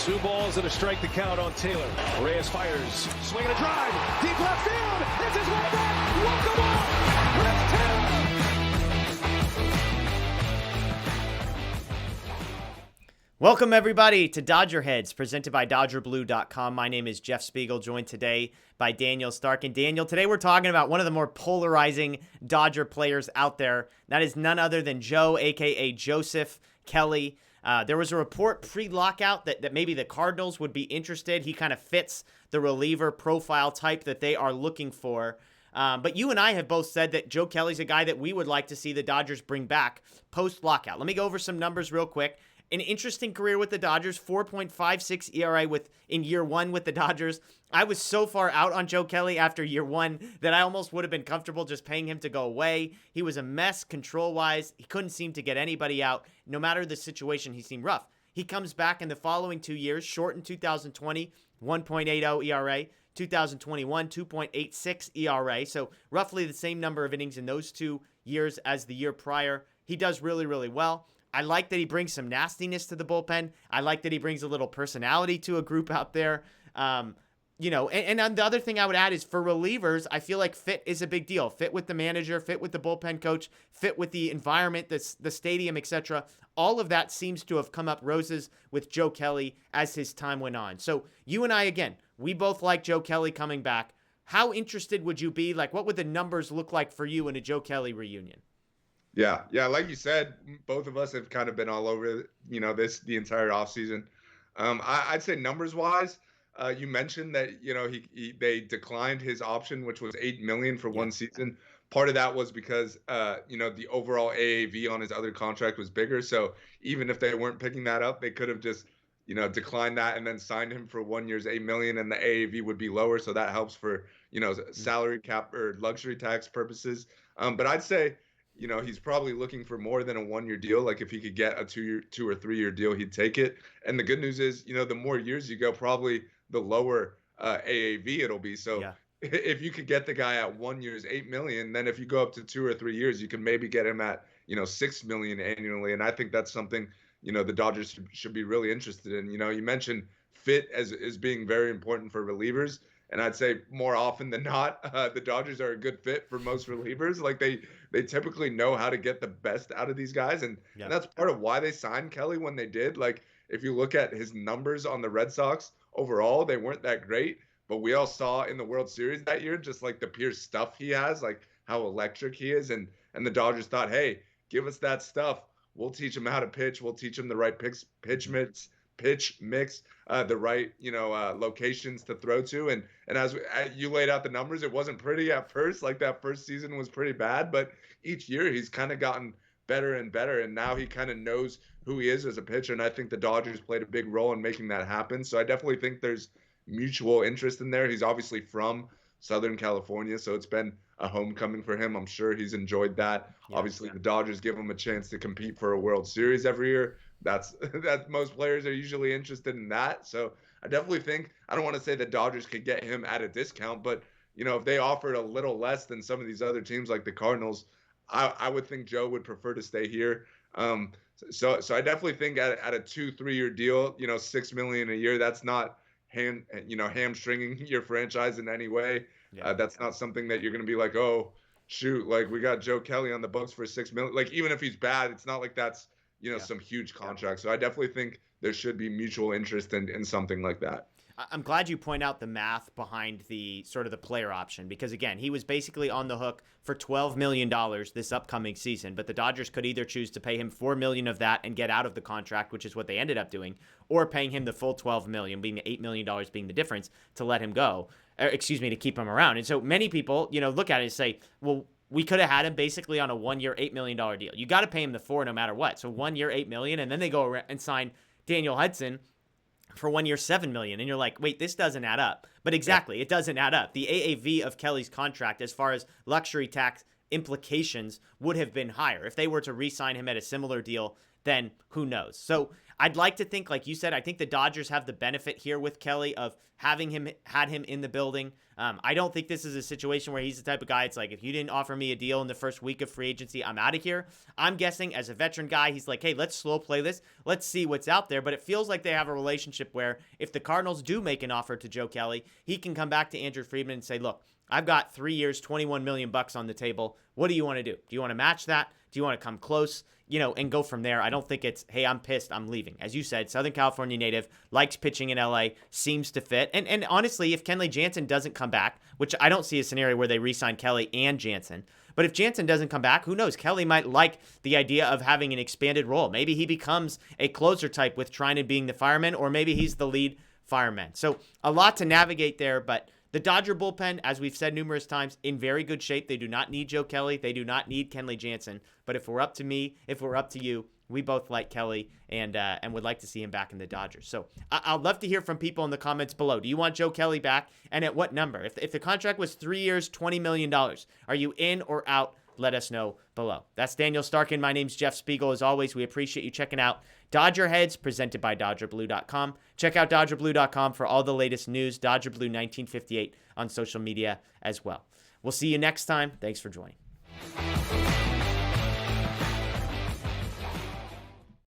Two balls and a strike to count on Taylor. Reyes fires, swinging a drive, deep left field. This is one back. Welcome on. Let's Taylor. Welcome everybody to DodgerHeads, presented by DodgerBlue.com. My name is Jeff Spiegel, joined today by Daniel Stark. And Daniel, today we're talking about one of the more polarizing Dodger players out there. That is none other than Joe, a.k.a. Joseph Kelly. There was a report pre-lockout that maybe the Cardinals would be interested. He kind of fits the reliever profile type that they are looking for. But you and I have both said that Joe Kelly's a guy that we would like to see the Dodgers bring back post-lockout. Let me go over some numbers real quick. An interesting career with the Dodgers, 4.56 ERA in year one with the Dodgers. I was so far out on Joe Kelly after year one that I almost would have been comfortable just paying him to go away. He was a mess control-wise. He couldn't seem to get anybody out. No matter the situation, he seemed rough. He comes back in the following 2 years, short in 2020, 1.80 ERA. 2021, 2.86 ERA. So roughly the same number of innings in those 2 years as the year prior. He does really, really well. I like that he brings some nastiness to the bullpen. I like that he brings a little personality to a group out there. And the other thing I would add is for relievers, I feel like fit is a big deal. Fit with the manager, fit with the bullpen coach, fit with the environment, the stadium, etc. All of that seems to have come up roses with Joe Kelly as his time went on. So you and I, again, we both like Joe Kelly coming back. How interested would you be? Like, what would the numbers look like for you in a Joe Kelly reunion? Yeah. Like you said, both of us have kind of been all over, the entire offseason. I'd say numbers wise, you mentioned that, they declined his option, which was $8 million for one season. Part of that was because, the overall AAV on his other contract was bigger. So even if they weren't picking that up, they could have just, declined that and then signed him for 1 year's $8 million, and the AAV would be lower. So that helps for, salary cap or luxury tax purposes. But I'd say, he's probably looking for more than a 1 year deal. Like if he could get a 2 or 3 year deal, he'd take it. And the good news is, the more years you go, probably the lower AAV it'll be. So if you could get the guy at 1 year's $8 million, then if you go up to 2 or 3 years, you can maybe get him at, $6 million annually. And I think that's something, the Dodgers should be really interested in. You mentioned fit as being very important for relievers. And I'd say more often than not, the Dodgers are a good fit for most relievers. Like they typically know how to get the best out of these guys. And that's part of why they signed Kelly when they did. Like if you look at his numbers on the Red Sox overall, they weren't that great. But we all saw in the World Series that year, just like the pure stuff he has, like how electric he is. And the Dodgers thought, hey, give us that stuff. We'll teach him how to pitch. We'll teach him the right pitch mix, the right, locations to throw to. And as you laid out the numbers, it wasn't pretty at first. Like that first season was pretty bad, but each year he's kind of gotten better and better. And now he kind of knows who he is as a pitcher. And I think the Dodgers played a big role in making that happen. So I definitely think there's mutual interest in there. He's obviously from Southern California, so it's been a homecoming for him. I'm sure he's enjoyed that. Obviously, the Dodgers give him a chance to compete for a World Series every year. That's most players are usually interested in that. So I definitely think, I don't want to say the Dodgers could get him at a discount, but if they offered a little less than some of these other teams like the Cardinals, I would think Joe would prefer to stay here. So I definitely think at a 2-3 year deal, $6 million a year, that's not hamstringing your franchise in any way. That's not something that you're going to be like, oh shoot, like we got Joe Kelly on the books for $6 million. Like even if he's bad, it's not like that's some huge contract. So I definitely think there should be mutual interest in something like that. I'm glad you point out the math behind the sort of the player option, because again, he was basically on the hook for $12 million this upcoming season, but the Dodgers could either choose to pay him $4 million of that and get out of the contract, which is what they ended up doing, or paying him the full $12 million, being the $8 million being the difference, to let him go, to keep him around. And so many people, look at it and say, well, we could have had him basically on a 1 year, $8 million deal. You got to pay him the $4 no matter what. So 1 year, $8 million, and then they go around and sign Daniel Hudson for 1 year, $7 million. And you're like, wait, this doesn't add up. But exactly, it doesn't add up. The AAV of Kelly's contract, as far as luxury tax implications, would have been higher. If they were to re-sign him at a similar deal then who knows? So I'd like to think, like you said, I think the Dodgers have the benefit here with Kelly of having had him in the building. I don't think this is a situation where he's the type of guy, it's like, if you didn't offer me a deal in the first week of free agency, I'm out of here. I'm guessing as a veteran guy, he's like, hey, let's slow play this. Let's see what's out there. But it feels like they have a relationship where if the Cardinals do make an offer to Joe Kelly, he can come back to Andrew Friedman and say, look, I've got 3 years, $21 million on the table. What do you want to do? Do you want to match that? Do you want to come close? And go from there. I don't think it's, hey, I'm pissed, I'm leaving. As you said, Southern California native, likes pitching in LA, seems to fit. And honestly, if Kenley Jansen doesn't come back, which I don't see a scenario where they re-sign Kelly and Jansen, but if Jansen doesn't come back, who knows? Kelly might like the idea of having an expanded role. Maybe he becomes a closer type with Trinan being the fireman, or maybe he's the lead fireman. So a lot to navigate there, but the Dodger bullpen, as we've said numerous times, in very good shape. They do not need Joe Kelly. They do not need Kenley Jansen. But if we're up to me, if we're up to you, we both like Kelly and would like to see him back in the Dodgers. So I'd love to hear from people in the comments below. Do you want Joe Kelly back? And at what number? If the contract was 3 years, $20 million, are you in or out? Let us know below. That's Daniel Starkin. My name's Jeff Spiegel. As always, we appreciate you checking out Dodger Heads, presented by DodgerBlue.com. Check out DodgerBlue.com for all the latest news. Dodger Blue 1958 on social media as well. We'll see you next time. Thanks for joining.